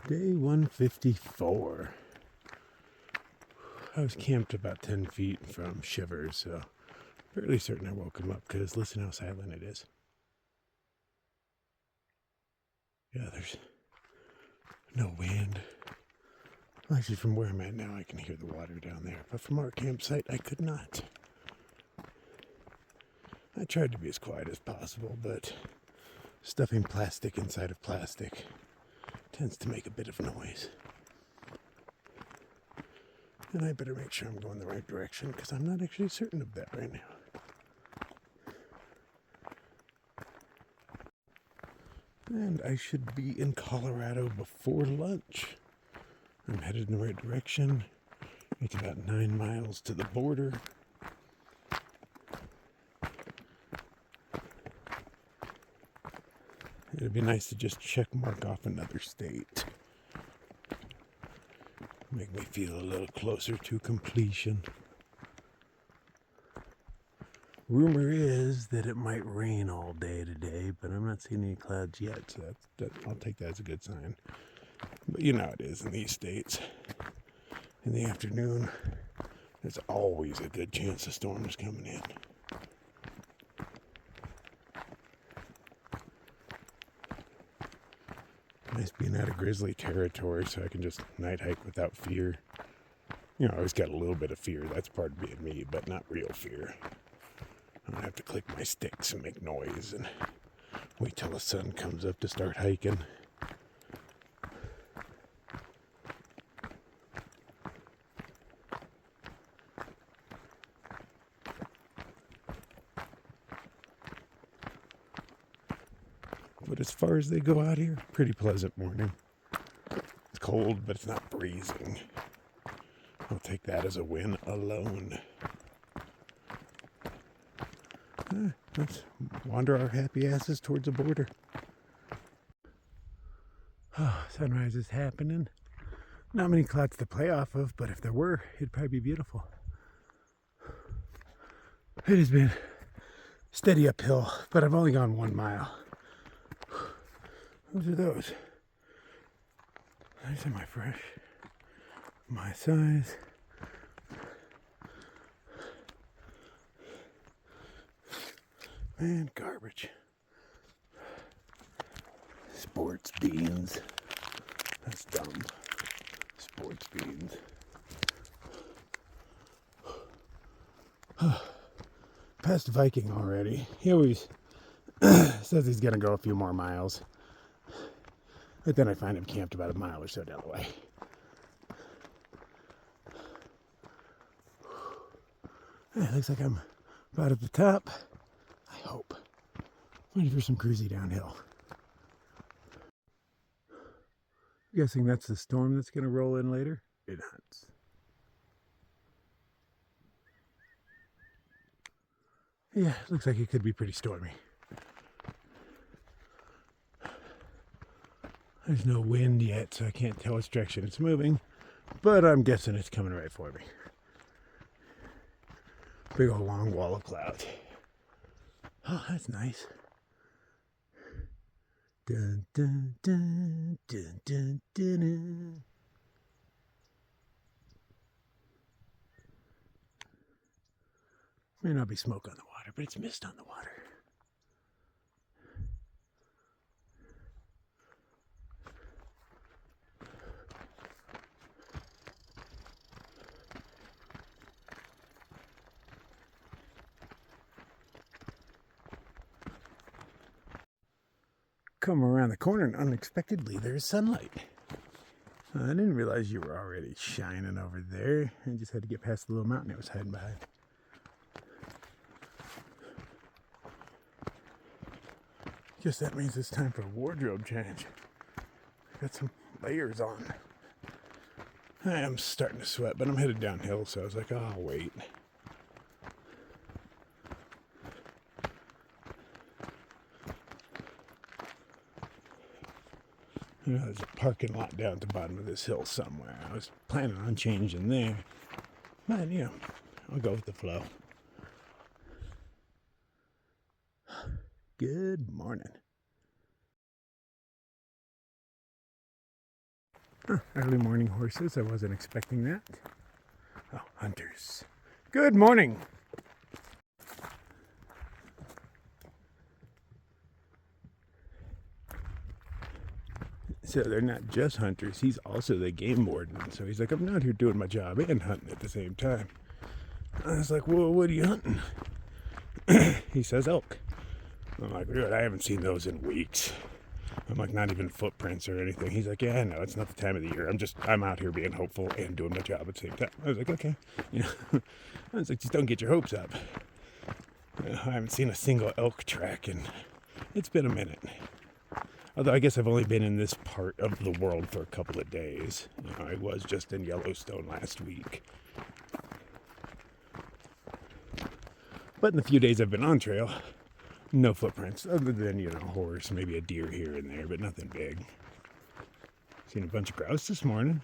Day 154. I was camped about 10 feet from shivers, so fairly certain I woke him up because listen how silent it is. Yeah, there's no wind. Well, actually, from where I'm at now, I can hear the water down there, but from our campsite, I could not. I tried to be as quiet as possible, but stuffing plastic inside of plastic tends to make a bit of noise. And I better make sure I'm going the right direction because I'm not actually certain of that right now. And I should be in Colorado before lunch. I'm headed in the right direction. It's about 9 miles to the border. It'd be nice to just check mark off another state. Make me feel a little closer to completion. Rumor is that it might rain all day today, but I'm not seeing any clouds yet, so I'll take that as a good sign. But you know how it is in these states. In the afternoon, there's always a good chance a storm is coming in. Nice being out of grizzly territory so I can just night hike without fear. You know, I always got a little bit of fear. That's part of being me, but not real fear. I don't have to click my sticks and make noise and wait till the sun comes up to start hiking. But as far as they go out here, pretty pleasant morning. It's cold, but it's not freezing. I'll take that as a win alone. Let's wander our happy asses towards the border. Oh, sunrise is happening. Not many clouds to play off of, but if there were, it'd probably be beautiful. It has been steady uphill, but I've only gone 1 mile. Those are those. Nice and my fresh. My size. Man, garbage. Sports beans. That's dumb. Sports beans. Past Viking already. He always says he's gonna go a few more miles. But then I find him camped about 1 mile or so down the way. It looks like I'm about at the top. I hope. Waiting for some cruisy downhill. Guessing that's the storm that's going to roll in later? It hunts. Yeah, looks like it could be pretty stormy. There's no wind yet, so I can't tell which direction it's moving, but I'm guessing it's coming right for me. Big old long wall of clouds. Oh, that's nice. Dun, dun, dun, dun, dun, dun, dun. May not be smoke on the water, but it's mist on the water. Come around the corner and unexpectedly there's sunlight. I didn't realize you were already shining over there. I just had to get past the little mountain it was hiding behind. Guess that means it's time for a wardrobe change. Got some layers on. I am starting to sweat, but I'm headed downhill, so I was like, oh, I'll wait. You know, there's a parking lot down at the bottom of this hill somewhere. I was planning on changing there. But, you know, I'll go with the flow. Good morning. Early morning horses. I wasn't expecting that. Oh, hunters. Good morning. So they're not just hunters. He's also the game warden. So he's like, I'm out here doing my job and hunting at the same time. I was like, well, what are you hunting? He says elk. I'm like, dude, I haven't seen those in weeks. I'm like, not even footprints or anything. He's like, yeah, I know, it's not the time of the year. I'm out here being hopeful and doing my job at the same time. I was like, okay. You know, I was like, just don't get your hopes up. You know, I haven't seen a single elk track, and it's been a minute. Although I guess I've only been in this part of the world for a couple of days. You know, I was just in Yellowstone last week. But in the few days I've been on trail, no footprints, other than, you know, a horse, maybe a deer here and there, but nothing big. Seen a bunch of grouse this morning.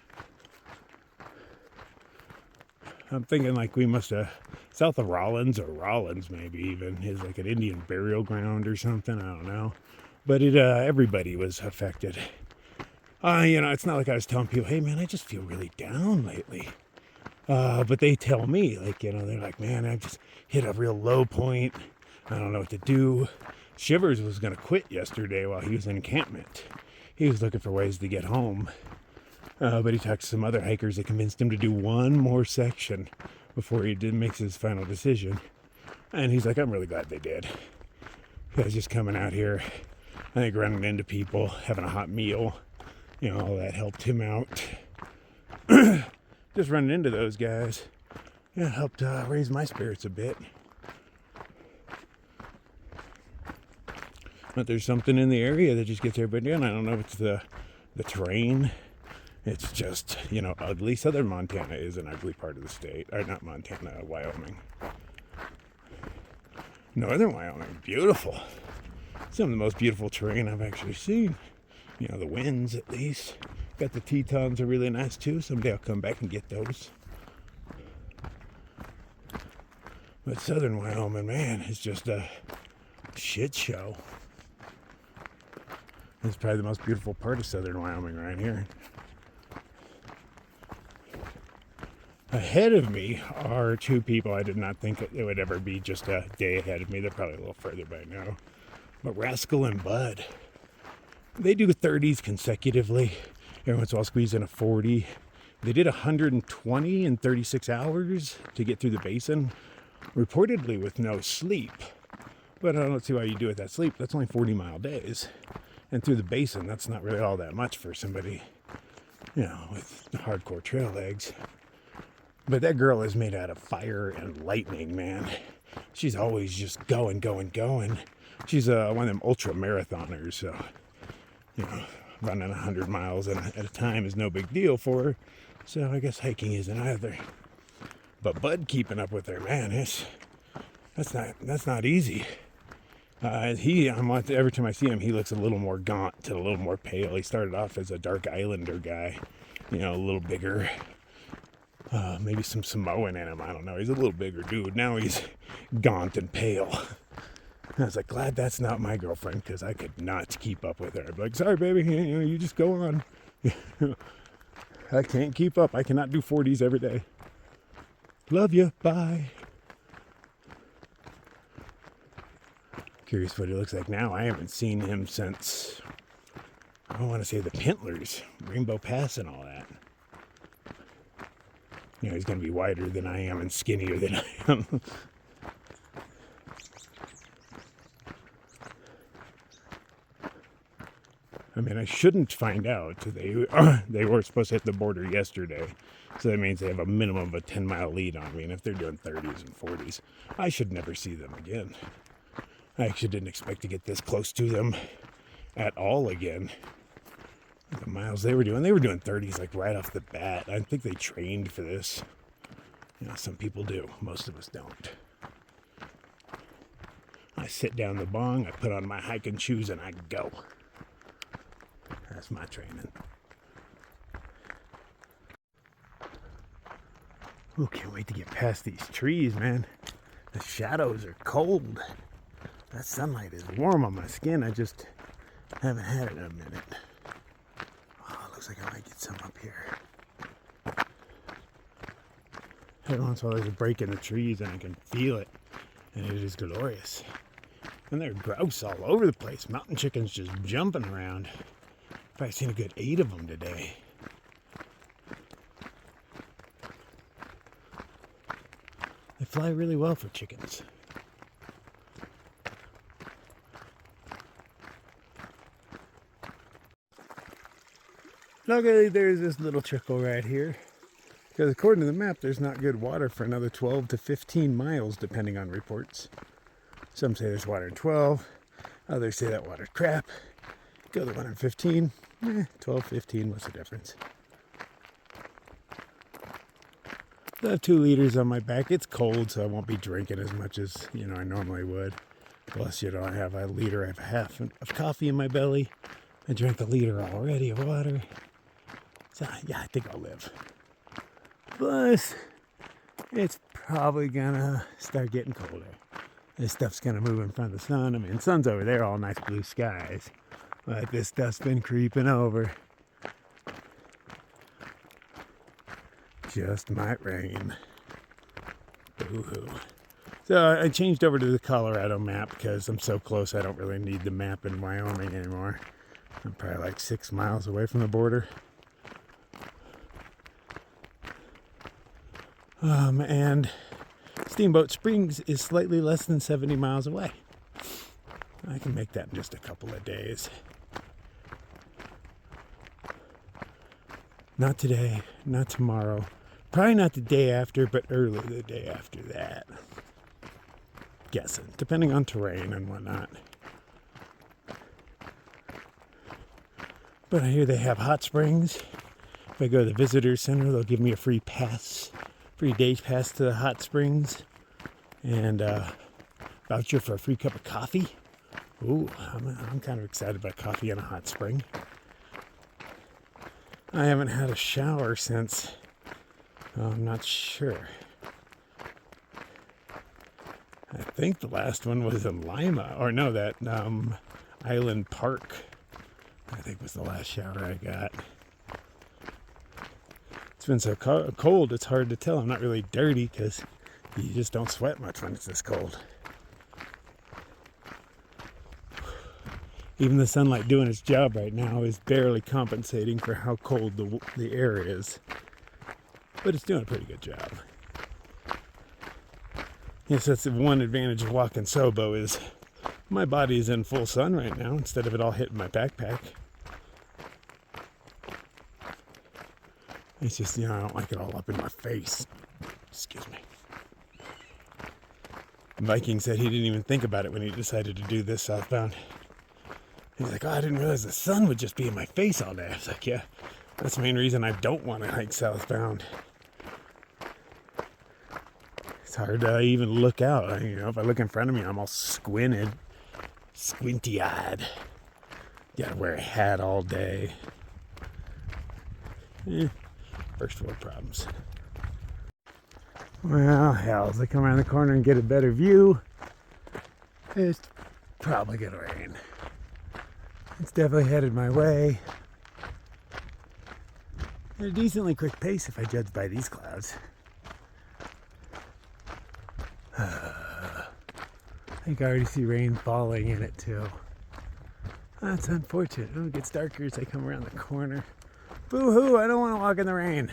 I'm thinking like we must have, south of Rollins, or Rollins maybe even, is like an Indian burial ground or something, I don't know. But everybody was affected. You know, it's not like I was telling people, hey man, I just feel really down lately. But they tell me, like, you know, they're like, man, I just hit a real low point. I don't know what to do. Shivers was going to quit yesterday while he was in encampment. He was looking for ways to get home. But he talked to some other hikers that convinced him to do one more section before he makes his final decision. And he's like, I'm really glad they did. I was just coming out here, I think running into people, having a hot meal. You know, all that helped him out. Just running into those guys, yeah, helped raise my spirits a bit. But there's something in the area that just gets everybody down. I don't know if it's the terrain. It's just, you know, ugly. Southern Montana is an ugly part of the state. Or not Montana, Wyoming. Northern Wyoming, beautiful. Some of the most beautiful terrain I've actually seen. You know, the winds at least. Got the Tetons are really nice too. Someday I'll come back and get those. But Southern Wyoming, man, is just a shit show. It's probably the most beautiful part of Southern Wyoming right here. Ahead of me are two people I did not think it would ever be just a day ahead of me. They're probably a little further by now. But Rascal and Bud, they do 30s consecutively. Every once in a while squeeze in a 40. They did 120 in 36 hours to get through the basin, reportedly with no sleep. But I don't see why you do it that sleep. That's only 40-mile days. And through the basin, that's not really all that much for somebody, you know, with hardcore trail legs. But that girl is made out of fire and lightning, man. She's always just going. She's one of them ultra marathoners, so, you know, running 100 miles at a time is no big deal for her. So I guess hiking isn't either. But Bud keeping up with her, man, that's not easy. Every time I see him, he looks a little more gaunt and a little more pale. He started off as a dark islander guy, you know, a little bigger. Maybe some Samoan in him, I don't know. He's a little bigger dude. Now he's gaunt and pale. I was like, glad that's not my girlfriend, because I could not keep up with her. I'd be like, sorry, baby, you know, you just go on. I can't keep up. I cannot do 40s every day. Love you. Bye. Curious what he looks like now. I haven't seen him since, I want to say the Pintlers, Rainbow Pass and all that. You know, he's going to be wider than I am and skinnier than I am. I mean, I shouldn't find out. They were supposed to hit the border yesterday. So that means they have a minimum of a 10-mile lead on me. And if they're doing 30s and 40s, I should never see them again. I actually didn't expect to get this close to them at all again. The miles they were doing 30s like right off the bat. I think they trained for this. You know, some people do. Most of us don't. I sit down the bong, I put on my hiking shoes, and I go. That's my training. Oh, can't wait to get past these trees, man. The shadows are cold. That sunlight is warm on my skin. I just haven't had it in a minute. Oh, it looks looks like I might get some up here. Every once in a while there's a break in the trees and I can feel it. And it is glorious. And there are grouse all over the place. Mountain chickens just jumping around. I've probably seen a good 8 of them today. They fly really well for chickens. Luckily, there's this little trickle right here. Because according to the map, there's not good water for another 12 to 15 miles, depending on reports. Some say there's water in 12. Others say that water's crap. Go the one in 15. 12, 15, what's the difference? I have 2 liters on my back. It's cold, so I won't be drinking as much as, I normally would. Plus, I have a liter, I have half of coffee in my belly. I drank a liter already of water. So, yeah, I think I'll live. Plus, it's probably gonna start getting colder. This stuff's gonna move in front of the sun. I mean, the sun's over there, all nice blue skies. But this stuff's been creeping over. Just might rain. Boo-hoo. So I changed over to the Colorado map because I'm so close I don't really need the map in Wyoming anymore. I'm probably like 6 miles away from the border. And Steamboat Springs is slightly less than 70 miles away. I can make that in just a couple of days. Not today, not tomorrow. Probably not the day after, but early the day after that. Guessing, depending on terrain and whatnot. But I hear they have hot springs. If I go to the visitor center, they'll give me a free day pass to the hot springs, and voucher for a free cup of coffee. Ooh, I'm kind of excited about coffee in a hot spring. I haven't had a shower since, I'm not sure. I think the last one was in Lima, or no, that Island Park, I think was the last shower I got. It's been so cold, it's hard to tell. I'm not really dirty because you just don't sweat much when it's this cold. Even the sunlight doing its job right now is barely compensating for how cold the air is. But it's doing a pretty good job. Yes, that's the one advantage of walking Sobo is my body is in full sun right now instead of it all hitting my backpack. It's just, I don't like it all up in my face. Excuse me. Viking said he didn't even think about it when he decided to do this southbound. He's like, I didn't realize the sun would just be in my face all day. I was like, yeah, that's the main reason I don't want to hike southbound. It's hard to even look out. If I look in front of me, I'm all squinted, squinty-eyed. Gotta wear a hat all day. First world problems. Well, hell, as I come around the corner and get a better view, it's probably gonna rain. It's definitely headed my way. At a decently quick pace if I judge by these clouds. I think I already see rain falling in it too. That's unfortunate. Oh, it gets darker as I come around the corner. Boo-hoo, I don't want to walk in the rain.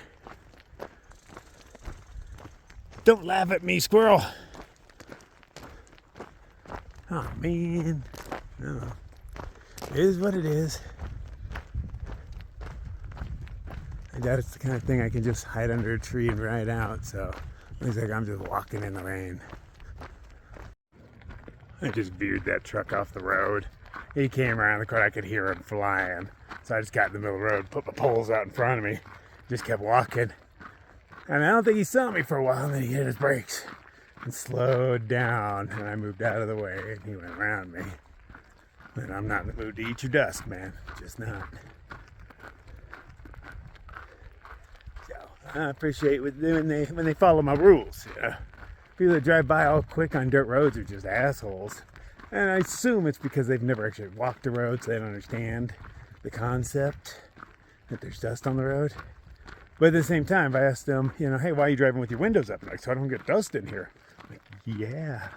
Don't laugh at me, squirrel. Oh, man. No. It is what it is. I doubt it's the kind of thing I can just hide under a tree and ride out, so it looks like I'm just walking in the rain. I just veered that truck off the road. He came around the corner, I could hear him flying. So I just got in the middle of the road, put my poles out in front of me, just kept walking. And I don't think he saw me for a while, and then he hit his brakes and slowed down, and I moved out of the way, and he went around me. And I'm not in the mood to eat your dust, man. Just not. So I appreciate when they follow my rules. People that drive by all quick on dirt roads are just assholes. And I assume it's because they've never actually walked the road, so they don't understand the concept. that there's dust on the road. But at the same time, I asked them, you know, hey, why are you driving with your windows up? Like, so I don't get dust in here. I'm like, yeah,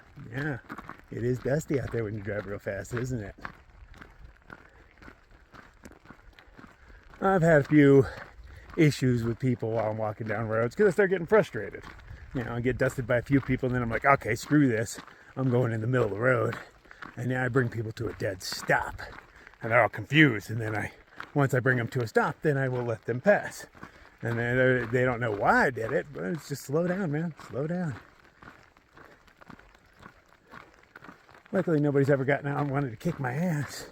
it is dusty out there when you drive real fast, isn't it? I've had a few issues with people while I'm walking down roads because I start getting frustrated. You know, I get dusted by a few people and then I'm like, okay, screw this. I'm going in the middle of the road. And then I bring people to a dead stop. And they're all confused. And then once I bring them to a stop, then I will let them pass. And they don't know why I did it, but it's just slow down, man. Slow down. Luckily, nobody's ever gotten out and wanted to kick my ass.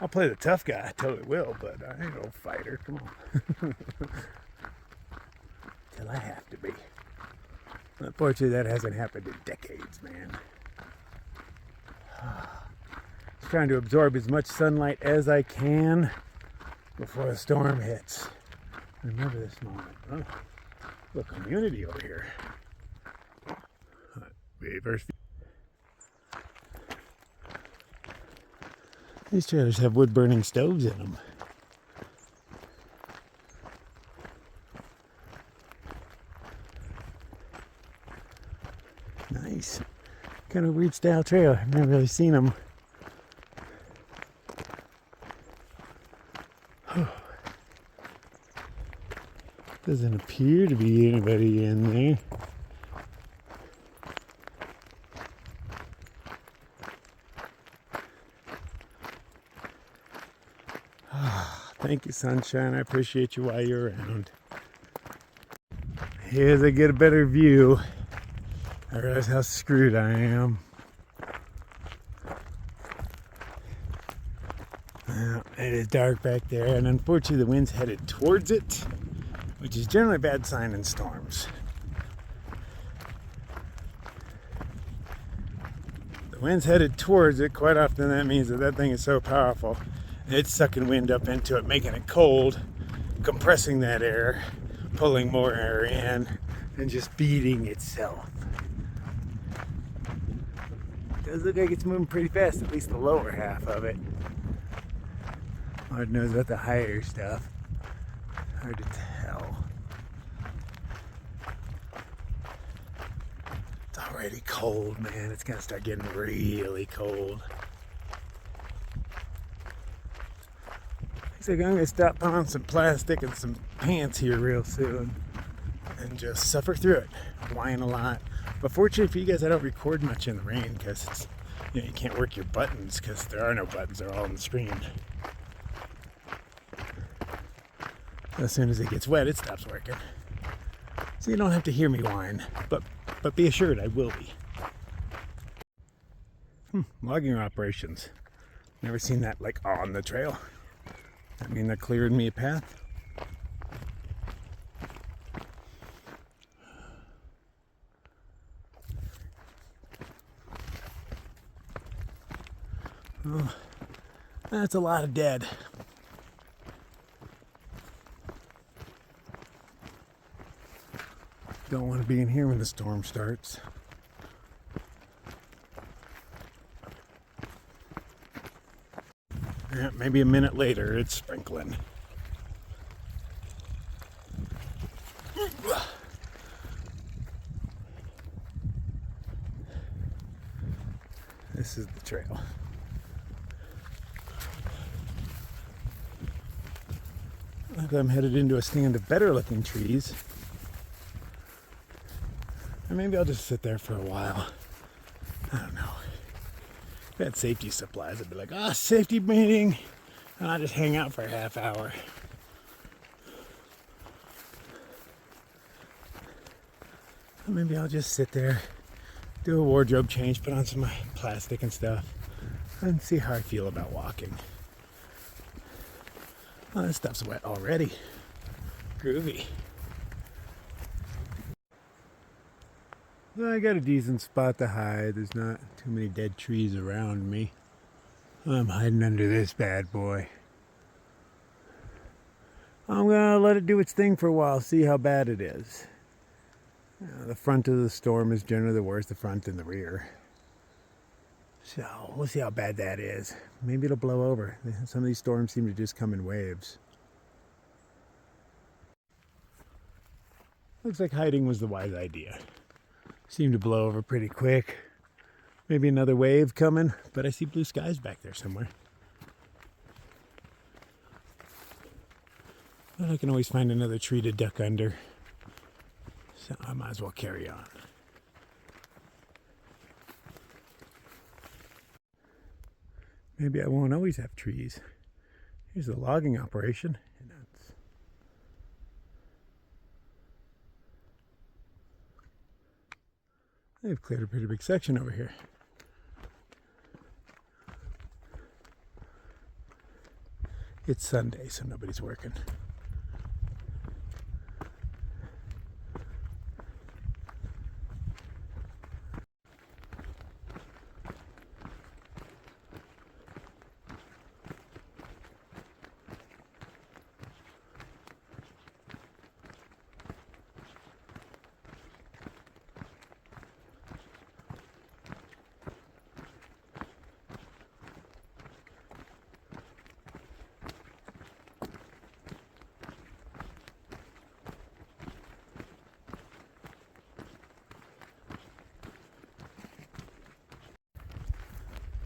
I'll play the tough guy, I totally will, but I ain't no fighter. Come on. Till I have to be. Unfortunately, that hasn't happened in decades, man. Just trying to absorb as much sunlight as I can before the storm hits. Remember this moment. Oh, look, community over here. Beavers. These trailers have wood-burning stoves in them. Nice. Kind of weird style trail. I've never really seen them. Doesn't appear to be anybody in there. Thank you, sunshine. I appreciate you while you're around. Here's I get a better view. I realize how screwed I am. Well, it is dark back there, and unfortunately the wind's headed towards it, which is generally a bad sign in storms. The wind's headed towards it. Quite often that means that thing is so powerful, it's sucking wind up into it, making it cold, compressing that air, pulling more air in, and just beating itself. It does look like it's moving pretty fast, at least the lower half of it. Lord knows about the higher stuff. Hard to tell. It's already cold, man. It's gonna start getting really cold. Looks like I'm gonna stop on some plastic and some pants here real soon and just suffer through it. Whine a lot. But fortunately for you guys, I don't record much in the rain because it's, you know, you can't work your buttons because there are no buttons. They're all on the screen. As soon as it gets wet, it stops working. So you don't have to hear me whine, but be assured I will be. Logging operations. Never seen that like on the trail. I mean, they're clearing me a path. Oh, that's a lot of dead. Don't want to be in here when the storm starts. Yeah, maybe a minute later, it's sprinkling. This is the trail. Look, I'm headed into a stand of better looking trees. Or maybe I'll just sit there for a while. I don't know. If I had safety supplies, I'd be like, safety meeting. And I'll just hang out for a half hour. Or maybe I'll just sit there, do a wardrobe change, put on some plastic and stuff, and see how I feel about walking. Oh, this stuff's wet already. Groovy. Well, I got a decent spot to hide. There's not too many dead trees around me. I'm hiding under this bad boy. I'm gonna let it do its thing for a while, see how bad it is. The front of the storm is generally the worst, the front and the rear. So we'll see how bad that is. Maybe it'll blow over. Some of these storms seem to just come in waves. Looks like hiding was the wise idea. Seemed to blow over pretty quick. Maybe another wave coming, but I see blue skies back there somewhere. But I can always find another tree to duck under. So I might as well carry on. Maybe I won't always have trees. Here's the logging operation. They've cleared a pretty big section over here. It's Sunday, so nobody's working.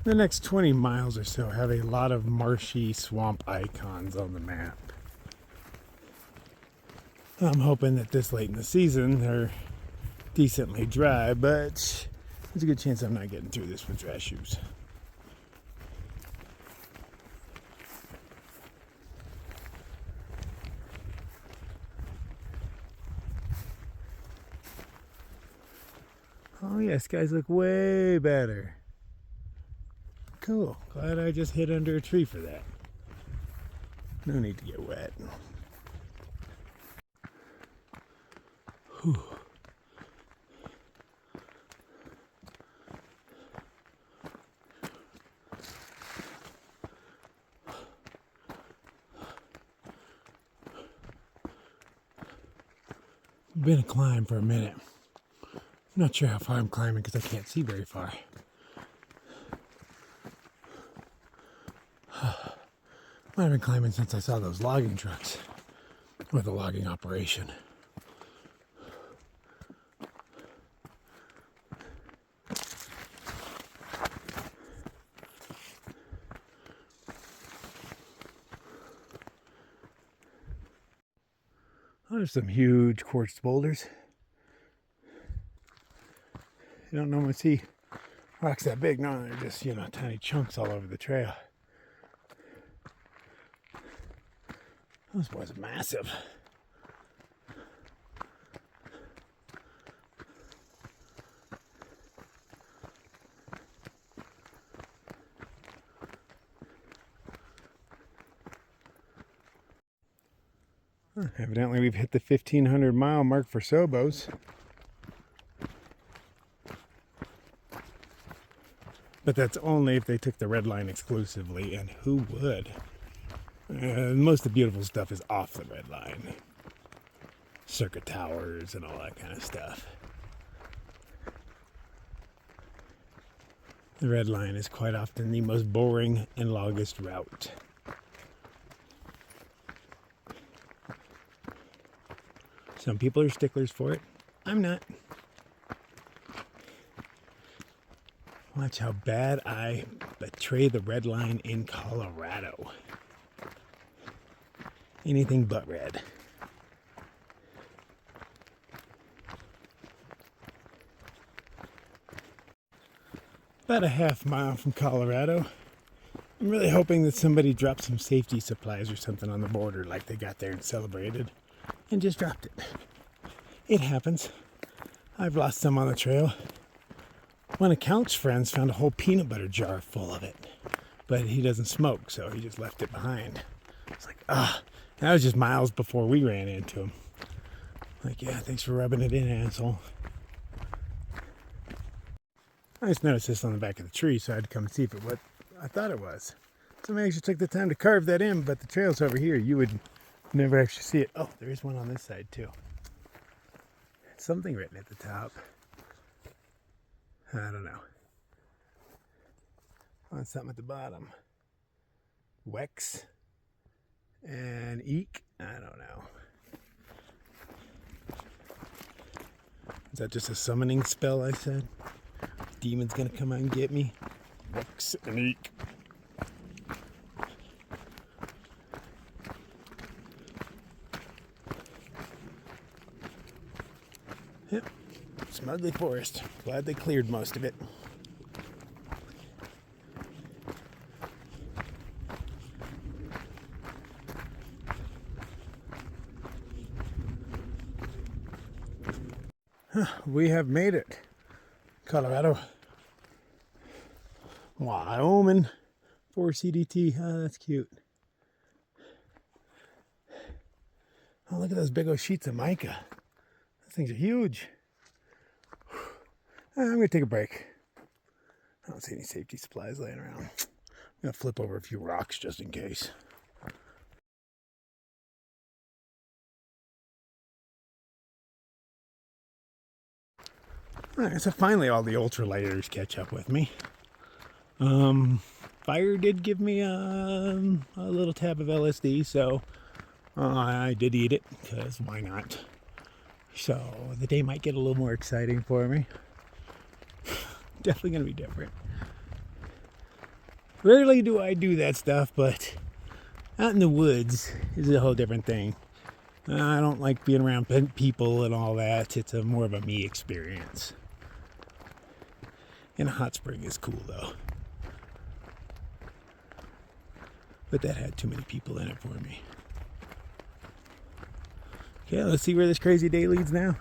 The next 20 miles or so have a lot of marshy swamp icons on the map. I'm hoping that this late in the season they're decently dry, but there's a good chance I'm not getting through this with dry shoes. Oh yeah, skies look way better. Cool. Glad I just hid under a tree for that. No need to get wet. Whew. Been a climb for a minute. I'm not sure how far I'm climbing because I can't see very far. I've been climbing since I saw those logging trucks, or the logging operation. Oh, there's some huge quartz boulders. You don't normally see rocks that big, no, they're just, tiny chunks all over the trail. Those boys are massive. Evidently we've hit the 1,500 mile mark for Sobos. But that's only if they took the red line exclusively, and who would? Most of the beautiful stuff is off the red line. Circuit towers and all that kind of stuff. The red line is quite often the most boring and longest route. Some people are sticklers for it. I'm not. Watch how bad I betray the red line in Colorado. Anything but red. About a half mile from Colorado. I'm really hoping that somebody dropped some safety supplies or something on the border like they got there and celebrated and just dropped it. It happens. I've lost some on the trail. One of Count's friends found a whole peanut butter jar full of it, but he doesn't smoke, so he just left it behind. It's like, that was just miles before we ran into him. Like, yeah, thanks for rubbing it in, asshole. I just noticed this on the back of the tree, so I had to come and see if it what I thought it was. Somebody actually took the time to carve that in, but the trail's over here. You would never actually see it. Oh, there is one on this side, too. Something written at the top. I don't know. Oh, something at the bottom. Wex and Eek. I don't know. Is that just a summoning spell, I said? Demon's gonna come out and get me. Looks and eek. Yep, Smugly Forest. Glad they cleared most of it. We have made it. Colorado. Wyoming. 4 CDT. Oh, that's cute. Oh, look at those big old sheets of mica. Those things are huge. I'm going to take a break. I don't see any safety supplies laying around. I'm going to flip over a few rocks just in case. Alright, so finally all the ultralighters catch up with me. Fire did give me a little tab of LSD, so I did eat it, because why not? So the day might get a little more exciting for me. Definitely going to be different. Rarely do I do that stuff, but out in the woods is a whole different thing. I don't like being around people and all that. It's more of a me experience. And a hot spring is cool though. But that had too many people in it for me. Okay, let's see where this crazy day leads now.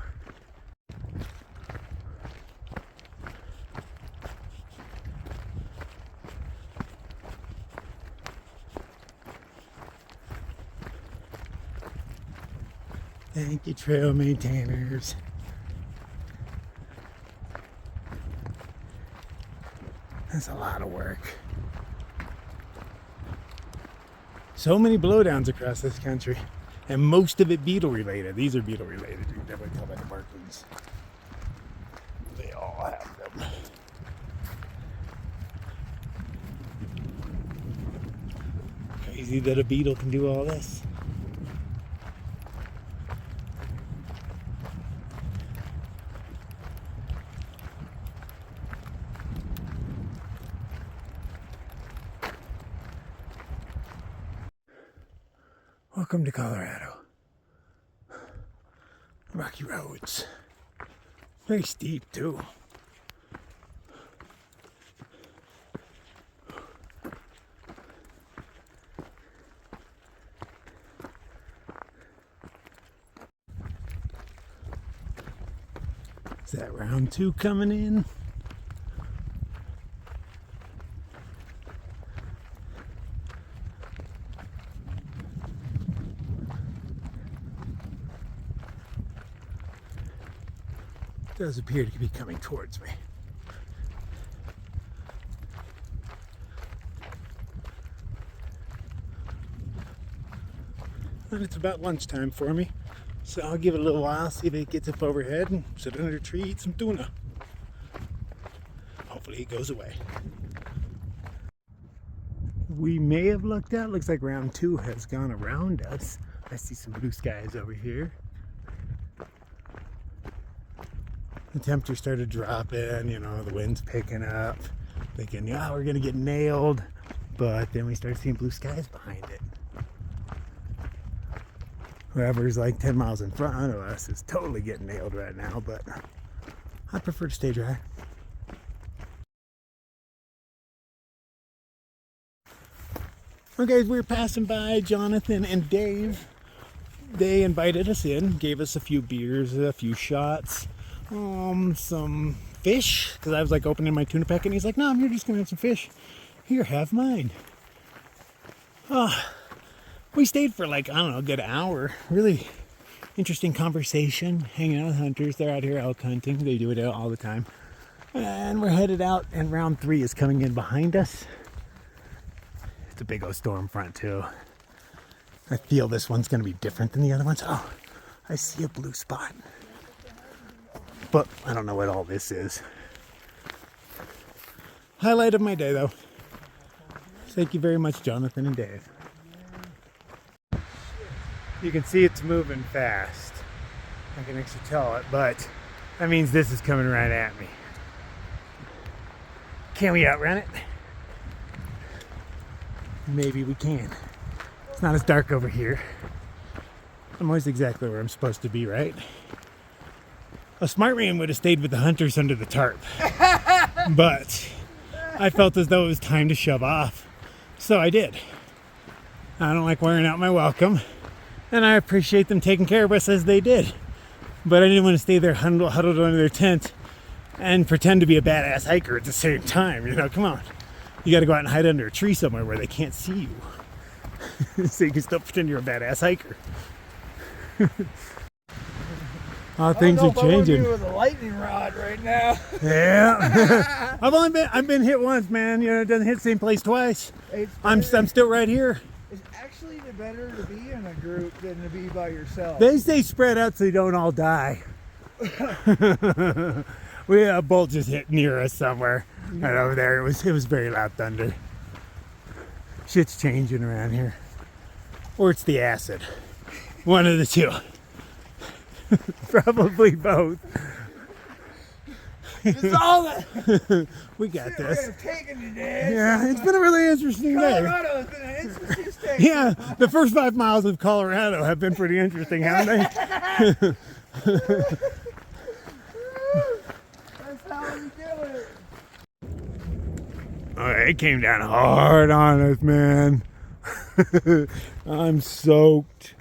Thank you, trail maintainers. That's a lot of work. So many blowdowns across this country, and most of it beetle related. These are beetle related. You can definitely tell by the markings. They all have them. Crazy that a beetle can do all this. Welcome to Colorado. Rocky roads. Very steep too. Is that round 2 coming in? Does appear to be coming towards me. And it's about lunchtime for me, so I'll give it a little while, see if it gets up overhead and sit under a tree, eat some tuna. Hopefully it goes away. We may have lucked out. Looks like round 2 has gone around us. I see some blue skies over here. The temperature started dropping, you know, the wind's picking up. Thinking, yeah, we're gonna get nailed. But then we started seeing blue skies behind it. Whoever's like 10 miles in front of us is totally getting nailed right now, but I prefer to stay dry. Okay, we were passing by Jonathan and Dave. They invited us in, gave us a few beers, a few shots. Some fish, because I was like opening my tuna pack and he's like, no, I'm here just gonna have some fish. Here, have mine. We stayed for like, I don't know, a good hour. Really interesting conversation, hanging out with hunters. They're out here elk hunting. They do it all the time. And we're headed out, and round 3 is coming in behind us. It's a big old storm front too. I feel this one's gonna be different than the other ones. Oh, I see a blue spot. But I don't know what all this is. Highlight of my day though. Thank you very much, Jonathan and Dave. You can see it's moving fast. I can actually tell it, but That means this is coming right at me. Can we outrun it? Maybe we can. It's not as dark over here. I'm always exactly where I'm supposed to be, right? A smart man would have stayed with the hunters under the tarp. But I felt as though it was time to shove off. So I did. I don't like wearing out my welcome. And I appreciate them taking care of us as they did. But I didn't want to stay there huddled under their tent and pretend to be a badass hiker at the same time. You know, come on. You got to go out and hide under a tree somewhere where they can't see you. So you can still pretend you're a badass hiker. Oh, things are changing. With a lightning rod right now. Yeah. I've been hit once, man. You know, it doesn't hit the same place twice. I'm still right here. It's actually better to be in a group than to be by yourself. They stay spread out so you don't all die. We had a bolt just hit near us somewhere. Yeah. Right over there. It was very loud thunder. Shit's changing around here. Or it's the acid. One of the two. Probably both. It's all that. We got this. Yeah, it's been a really interesting day. Colorado has been an interesting state. Yeah, the first 5 miles of Colorado have been pretty interesting, haven't they? That's how we do it. Oh, it came down hard on us, man. I'm soaked.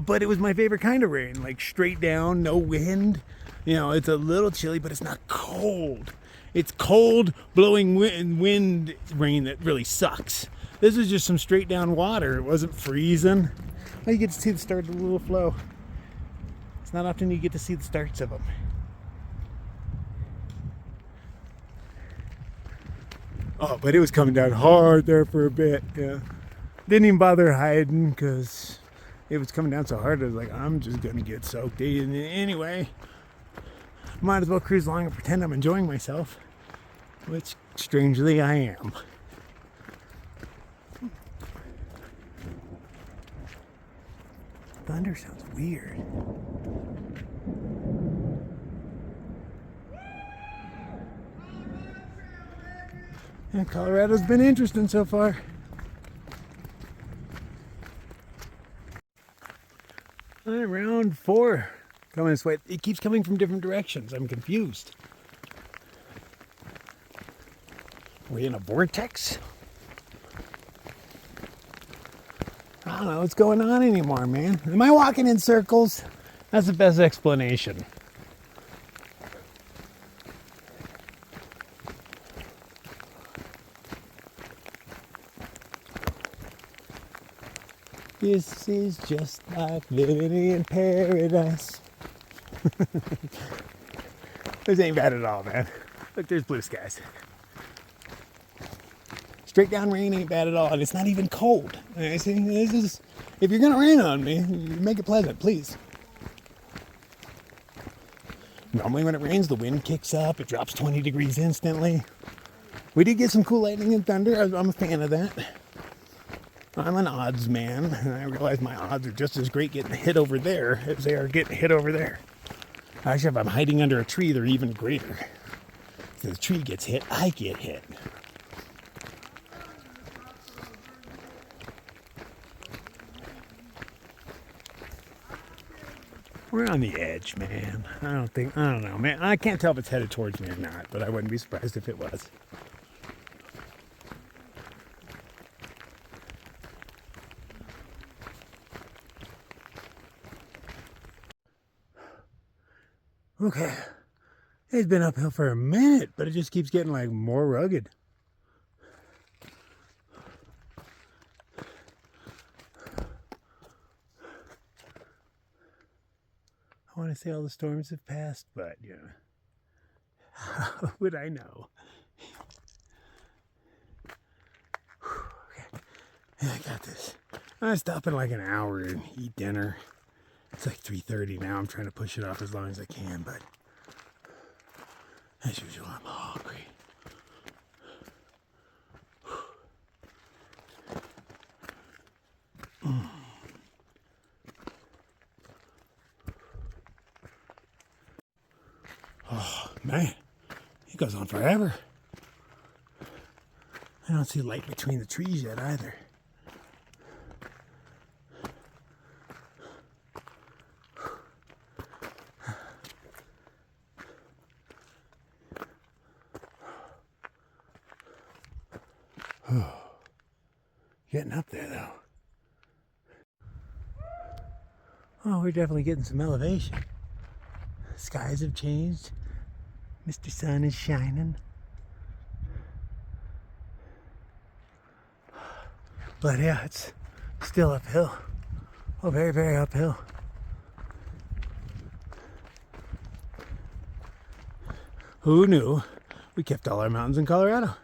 But it was my favorite kind of rain, like straight down, no wind. You know, it's a little chilly, but it's not cold. It's cold, blowing wind rain that really sucks. This is just some straight down water. It wasn't freezing. Well, you get to see the start of the little flow. It's not often you get to see the starts of them. Oh, but it was coming down hard there for a bit. Yeah, didn't even bother hiding because it was coming down so hard. I was like, I'm just gonna get soaked anyway. Might as well cruise along and pretend I'm enjoying myself, which strangely I am. Thunder sounds weird. Yeah, Colorado's been interesting so far. Round 4. Coming this way. It keeps coming from different directions. I'm confused. Are we in a vortex? I don't know what's going on anymore, man. Am I walking in circles? That's the best explanation. This is just like living in paradise. This ain't bad at all, man. Look, there's blue skies. Straight down rain ain't bad at all, and it's not even cold. I see, this is, if you're gonna rain on me, make it pleasant, please. Normally when it rains, the wind kicks up, it drops 20 degrees instantly. We did get some cool lightning and thunder. I'm a fan of that. I'm an odds man, and I realize my odds are just as great getting hit over there as they are getting hit over there. Actually, if I'm hiding under a tree, they're even greater. If the tree gets hit, I get hit. We're on the edge, man. I don't know, man. I can't tell if it's headed towards me or not, but I wouldn't be surprised if it was. Okay, it's been uphill for a minute, but it just keeps getting like more rugged. I want to say all the storms have passed, but you know, how would I know? Okay, yeah, I got this. I stop in like an hour and eat dinner. It's like 3:30 now. I'm trying to push it off as long as I can, but as usual, I'm hungry. Oh, man. It goes on forever. I don't see light between the trees yet either. Getting up there though. Oh, we're definitely getting some elevation. Skies have changed. Mr. Sun is shining. But yeah, it's still uphill. Oh, very, very uphill. Who knew we kept all our mountains in Colorado?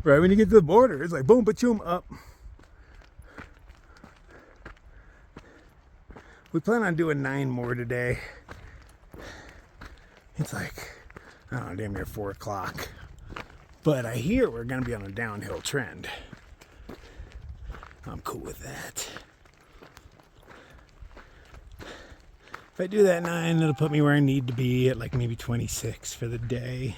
Right when you get to the border, it's like boom, ba-choom, up. We plan on doing 9 more today. It's like, I don't know, damn near 4 o'clock. But I hear we're going to be on a downhill trend. I'm cool with that. If I do that 9, it'll put me where I need to be at like maybe 26 for the day.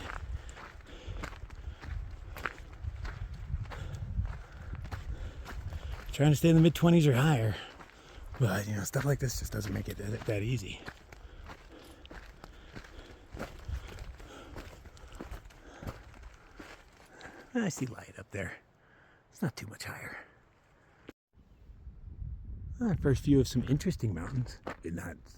Trying to stay in the mid-20s or higher. But, you know, stuff like this just doesn't make it that easy. I see light up there. It's not too much higher. First view of some interesting mountains. Good nuts.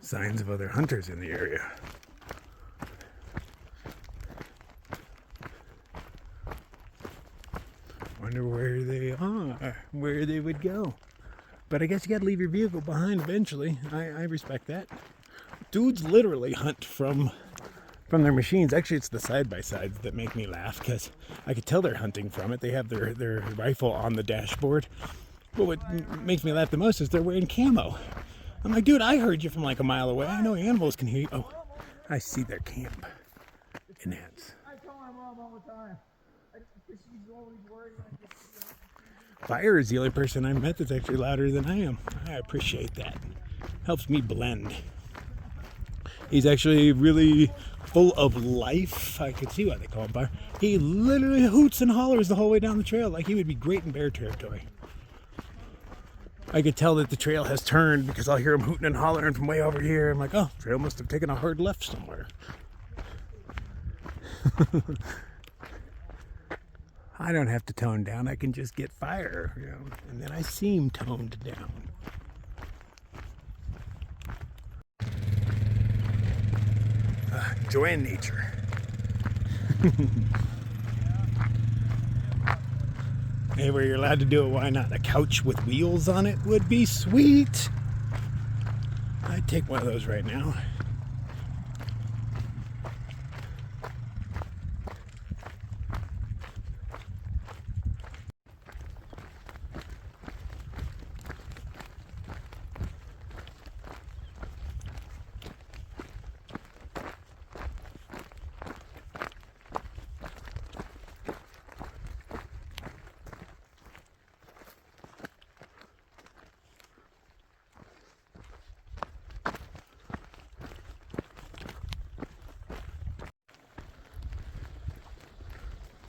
Signs of other hunters in the area. Wonder where they are, where they would go. But I guess you gotta leave your vehicle behind eventually. I respect that. Dudes literally hunt from their machines. Actually, it's the side-by-sides that make me laugh because I could tell they're hunting from it. They have their rifle on the dashboard. But what makes me laugh the most is they're wearing camo. I'm like, dude, I heard you from like a mile away. I know animals can hear you. Oh, I see their camp. Enhance. I tell my mom all the time. She's always worried when I get to Fire is the only person I met that's actually louder than I am. I appreciate that. Helps me blend. He's actually really full of life. I can see why they call him Fire. He literally hoots and hollers the whole way down the trail like he would be great in bear territory. I could tell that the trail has turned because I'll hear him hooting and hollering from way over here. I'm like, oh, the trail must have taken a hard left somewhere. I don't have to tone down. I can just get Fire, you know, and then I seem toned down. Enjoying nature. Hey, where you're allowed to do it, why not? A couch with wheels on it would be sweet. I'd take one of those right now.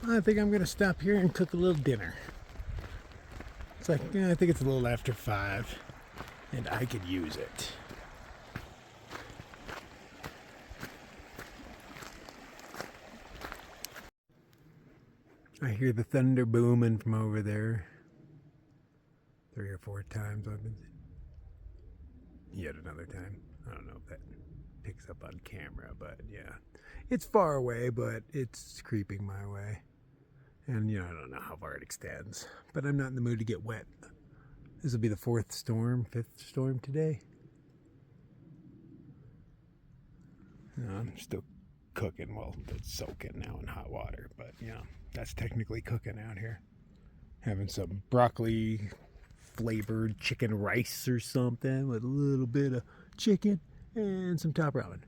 I think I'm gonna stop here and cook a little dinner. It's like, yeah, I think it's a little after 5 and I could use it. I hear the thunder booming from over there. 3 or 4 times I've been. Yet another time. I don't know if that picks up on camera, but yeah. It's far away, but it's creeping my way. And, I don't know how far it extends. But I'm not in the mood to get wet. This will be the fifth storm today. I'm still cooking. Well, it's soaking now in hot water. But, that's technically cooking out here. Having some broccoli flavored chicken rice or something with a little bit of chicken and some top ramen.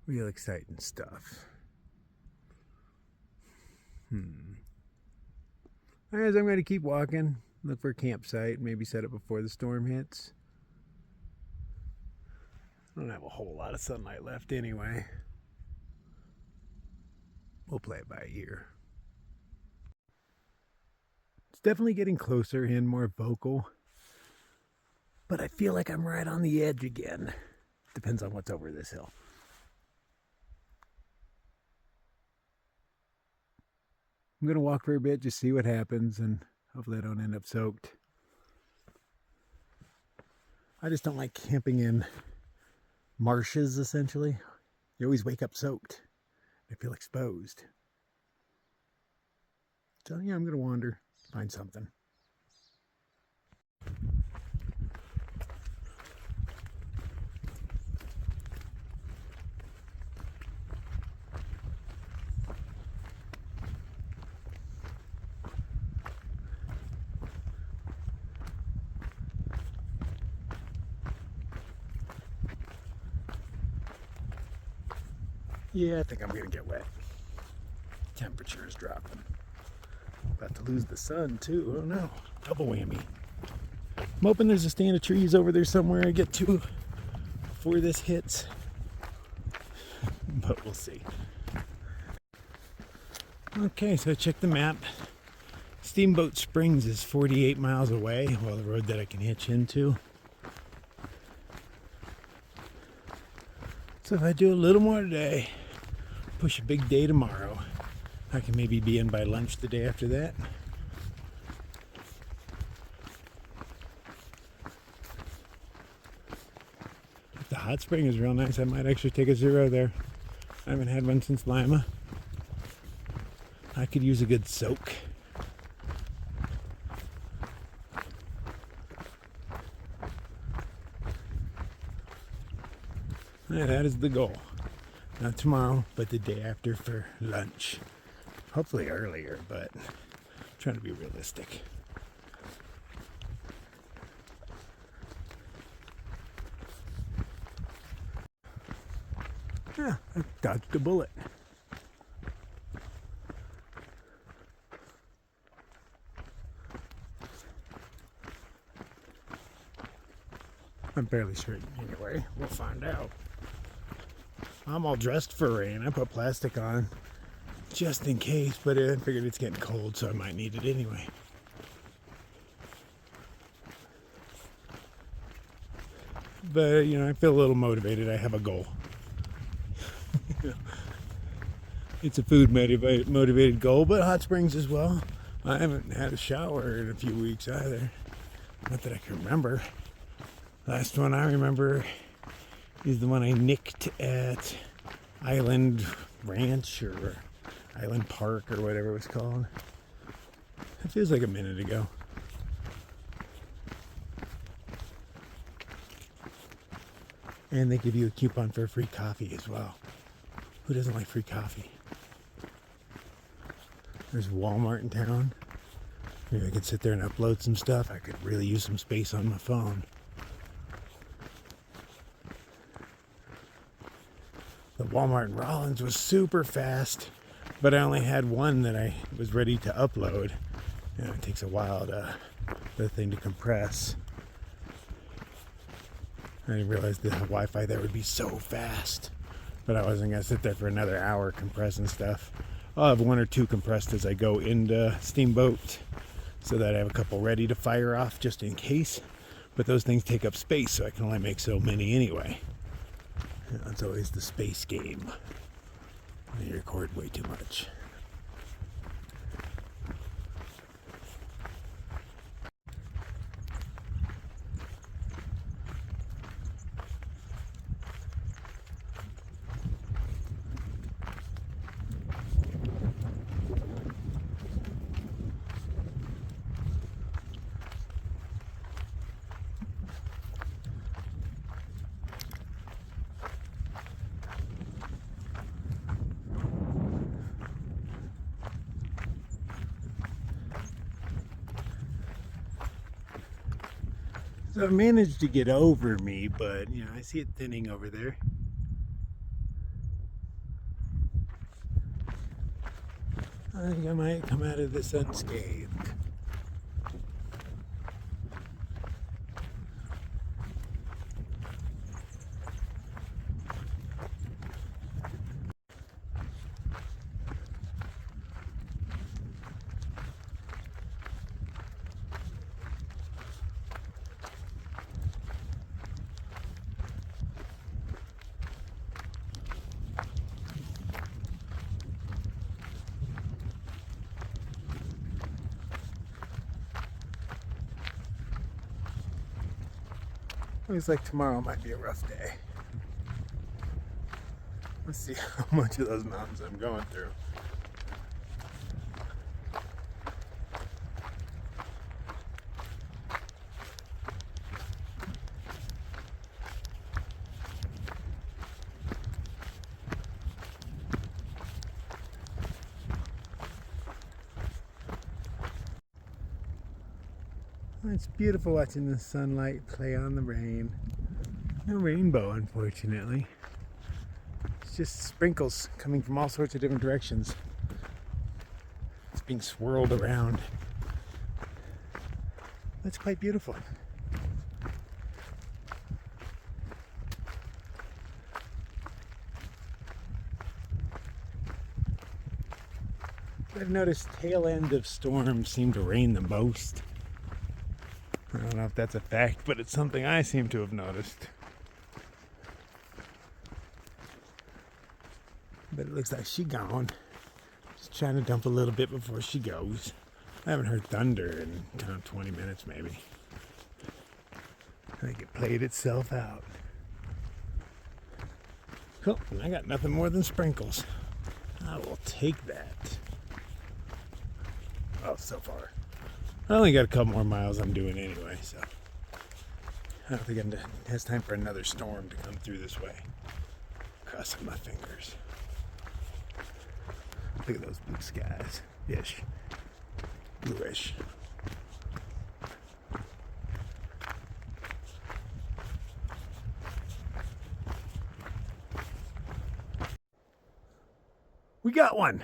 Real exciting stuff. As I'm going to keep walking, look for a campsite, maybe set up before the storm hits. I don't have a whole lot of sunlight left anyway. We'll play it by ear. It's definitely getting closer and more vocal, but I feel like I'm right on the edge again. Depends on what's over this hill. I'm going to walk for a bit, just see what happens, and hopefully I don't end up soaked. I just don't like camping in marshes, essentially. You always wake up soaked. I feel exposed. So yeah, I'm going to wander, find something. Yeah, I think I'm gonna get wet. Temperature is dropping. About to lose the sun too. Oh no, double whammy. I'm hoping there's a stand of trees over there somewhere I get to before this hits. But we'll see. Okay, so check the map. Steamboat Springs is 48 miles away, well, the road that I can hitch into. So if I do a little more today, push a big day tomorrow, I can maybe be in by lunch the day after that. If the hot spring is real nice, I might actually take a zero there. I haven't had one since Lima. I could use a good soak. Yeah, that is the goal. Not tomorrow, but the day after for lunch. Hopefully earlier, but I'm trying to be realistic. Yeah, I dodged a bullet. I'm barely sure anyway. We'll find out. I'm all dressed for rain. I put plastic on just in case, but I figured it's getting cold, so I might need it anyway. But, I feel a little motivated. I have a goal. It's a food motivated goal, but hot springs as well. I haven't had a shower in a few weeks either. Not that I can remember. Last one I remember is the one I nicked at Island Ranch or Island Park or whatever it was called. It feels like a minute ago. And they give you a coupon for free coffee as well. Who doesn't like free coffee? There's Walmart in town. Maybe I could sit there and upload some stuff. I could really use some space on my phone. The Walmart in Rollins was super fast, but I only had one that I was ready to upload. It takes a while for the thing to compress. I didn't realize the Wi-Fi there would be so fast, but I wasn't going to sit there for another hour compressing stuff. I'll have one or two compressed as I go into Steamboat so that I have a couple ready to fire off just in case. But those things take up space, so I can only make so many anyway. That's always the space game. You record way too much. So I managed to get over me, but you know, I see it thinning over there. I think I might come out of this unscathed. Looks like tomorrow might be a rough day. Let's see how much of those mountains I'm going through. It's beautiful watching the sunlight play on the rain. No rainbow, unfortunately. It's just sprinkles coming from all sorts of different directions. It's being swirled around. That's quite beautiful. I've noticed tail end of storms seem to rain the most. I don't know if that's a fact, but it's something I seem to have noticed. But it looks like she's gone. Just trying to dump a little bit before she goes. I haven't heard thunder in 20 minutes maybe. I think it played itself out. Cool, and I got nothing more than sprinkles. I will take that. Oh, so far. I only got a couple more miles I'm doing anyway, so I don't think it has time for another storm to come through this way. Crossing my fingers. Look at those blue skies. Ish. Bluish. We got one.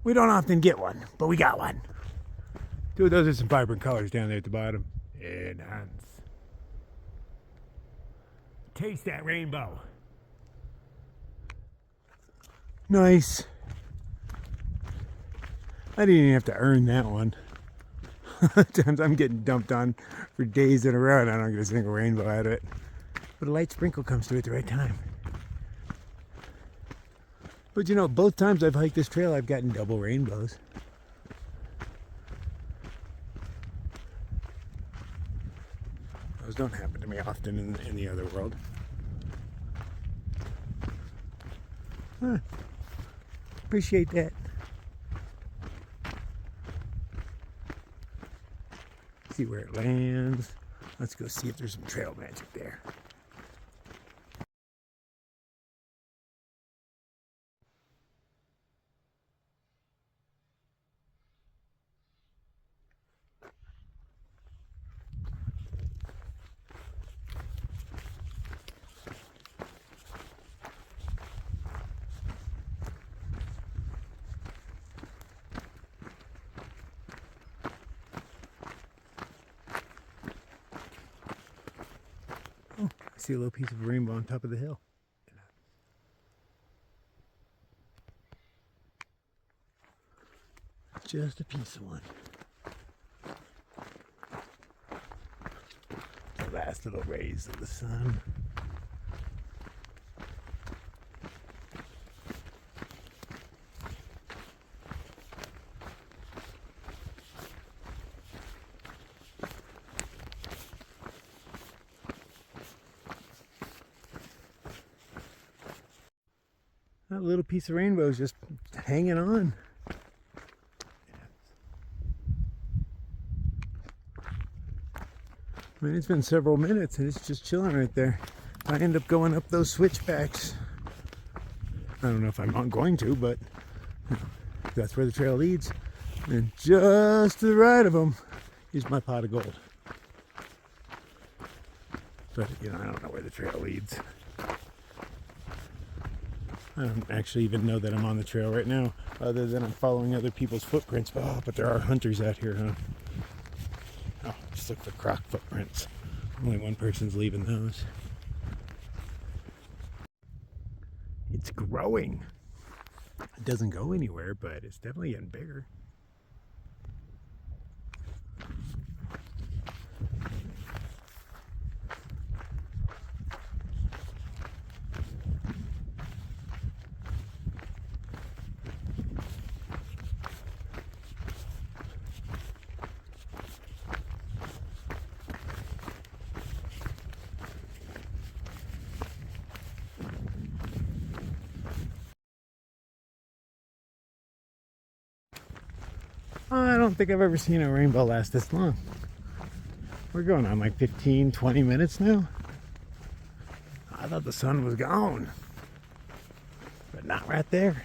We don't often get one, but we got one. Dude, those are some vibrant colors down there at the bottom. Enhance. Taste that rainbow. Nice. I didn't even have to earn that one. Times I'm getting dumped on for days in a row and I don't get a single rainbow out of it. But a light sprinkle comes through at the right time. But you know, both times I've hiked this trail, I've gotten double rainbows. Those don't happen to me often in the other world. Huh. Appreciate that. See where it lands. Let's go see if there's some trail magic there. Oh, I see a little piece of rainbow on top of the hill. Just a piece of one. The last little rays of the sun. That little piece of rainbow is just hanging on. I mean, it's been several minutes and it's just chilling right there. I end up going up those switchbacks. I don't know if I'm going to, but you know, that's where the trail leads. And just to the right of them is my pot of gold. But, you know, I don't know where the trail leads. I don't actually even know that I'm on the trail right now, other than I'm following other people's footprints. Oh, but there are hunters out here, huh? Oh, just look for croc footprints. Only one person's leaving those. It's growing. It doesn't go anywhere, but it's definitely getting bigger. I don't think I've ever seen a rainbow last this long. We're going on like 15, 20 minutes now. I thought the sun was gone, but not right there.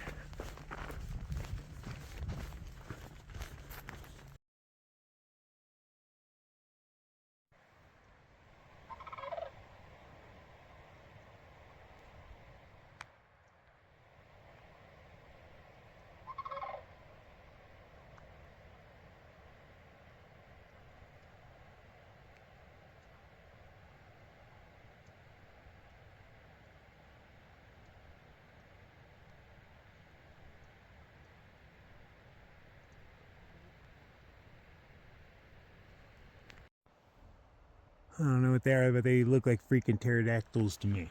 I don't know what they are, but they look like freaking pterodactyls to me.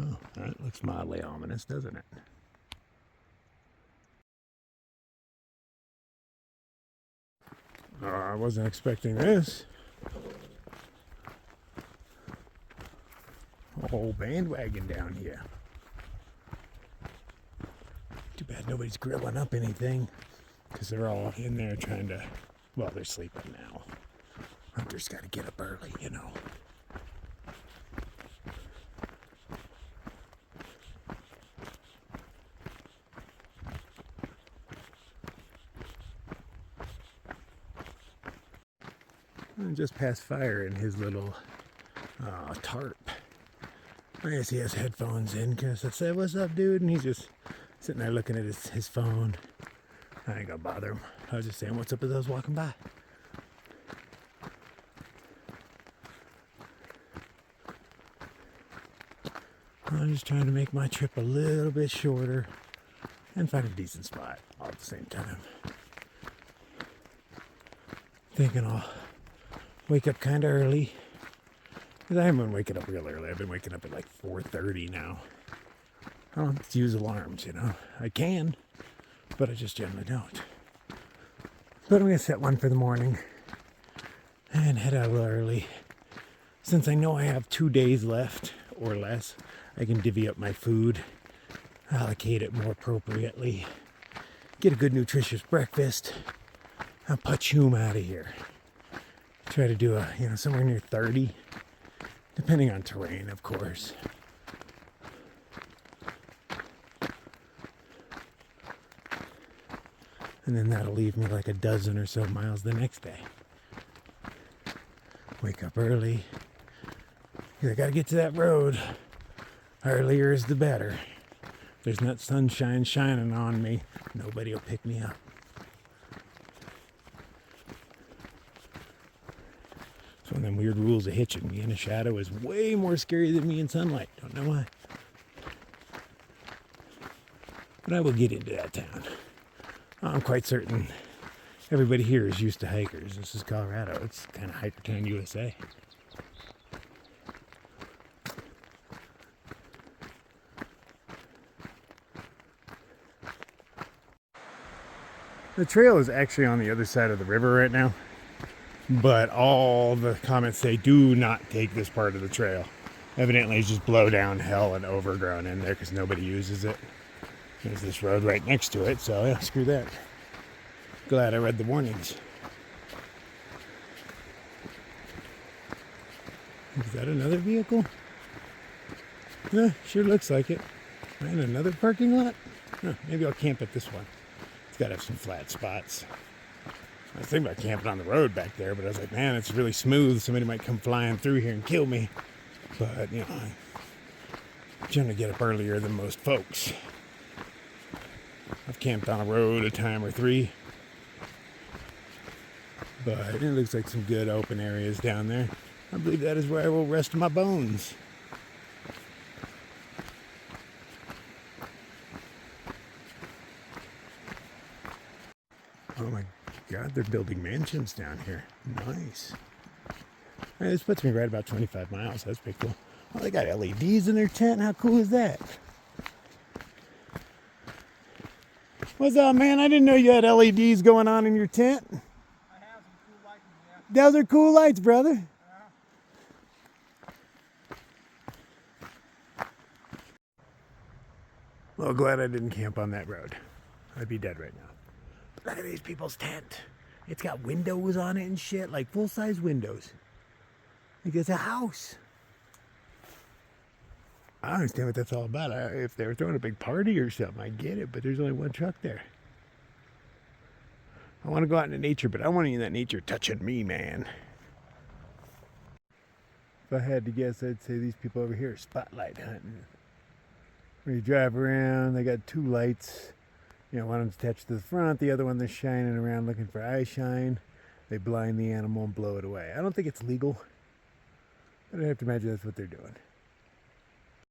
Oh, that looks mildly ominous, doesn't it? I wasn't expecting this. A whole bandwagon down here. Too bad nobody's grilling up anything, because they're all in there trying to, well, they're sleeping now. Hunters got to get up early, you know. I just passed Fire in his little tarp. I guess he has headphones in because I said, "What's up, dude?" And he's just sitting there looking at his phone. I ain't gonna bother him. I was just saying, "What's up?" as I was walking by. I'm just trying to make my trip a little bit shorter and find a decent spot all at the same time. Thinking I'll wake up kind of early. Because I haven't been waking up real early. I've been waking up at like 4:30 now. I don't have to use alarms, you know. I can, but I just generally don't. But I'm going to set one for the morning and head out a little early. Since I know I have 2 days left or less, I can divvy up my food, allocate it more appropriately, get a good nutritious breakfast, and pachoom out of here. Try to do somewhere near 30, depending on terrain, of course. And then that'll leave me like a dozen or so miles the next day. Wake up early. I gotta get to that road. Earlier is the better. If there's not sunshine shining on me, nobody will pick me up. It's one of them weird rules of hitching. Me in a shadow is way more scary than me in sunlight. Don't know why. But I will get into that town. I'm quite certain everybody here is used to hikers. This is Colorado. It's kind of hiker town, USA. The trail is actually on the other side of the river right now, but all the comments say do not take this part of the trail. Evidently it's just blow down hell and overgrown in there because nobody uses it. There's this road right next to it, so yeah, screw that. Glad I read the warnings. Is that another vehicle? Yeah, sure looks like it. And another parking lot? Huh, maybe I'll camp at this one. It's got to have some flat spots. was thinking about camping on the road back there, but I was like, man, it's really smooth. Somebody might come flying through here and kill me. But, you know, I'm trying to get up earlier than most folks. I've camped on a road a time or three. But it looks like some good open areas down there. I believe that is where I will rest my bones. Oh my God, they're building mansions down here. Nice. All right, this puts me right about 25 miles. That's pretty cool. Oh, they got LEDs in their tent. How cool is that? What's up, man? I didn't know you had LEDs going on in your tent. I have some cool lights in there. Those are cool lights, brother. Well, glad I didn't camp on that road. I'd be dead right now. Look at these people's tent. It's got windows on it and shit, like full-size windows. Like it's a house. I don't understand what that's all about. If they were throwing a big party or something, I get it, but there's only one truck there. I want to go out into nature, but I don't want any of that nature touching me, man. If I had to guess, I'd say these people over here are spotlight hunting. Where you drive around, they got two lights. You know, one of them's attached to the front, the other one they're shining around looking for eye shine. They blind the animal and blow it away. I don't think it's legal, but I have to imagine that's what they're doing.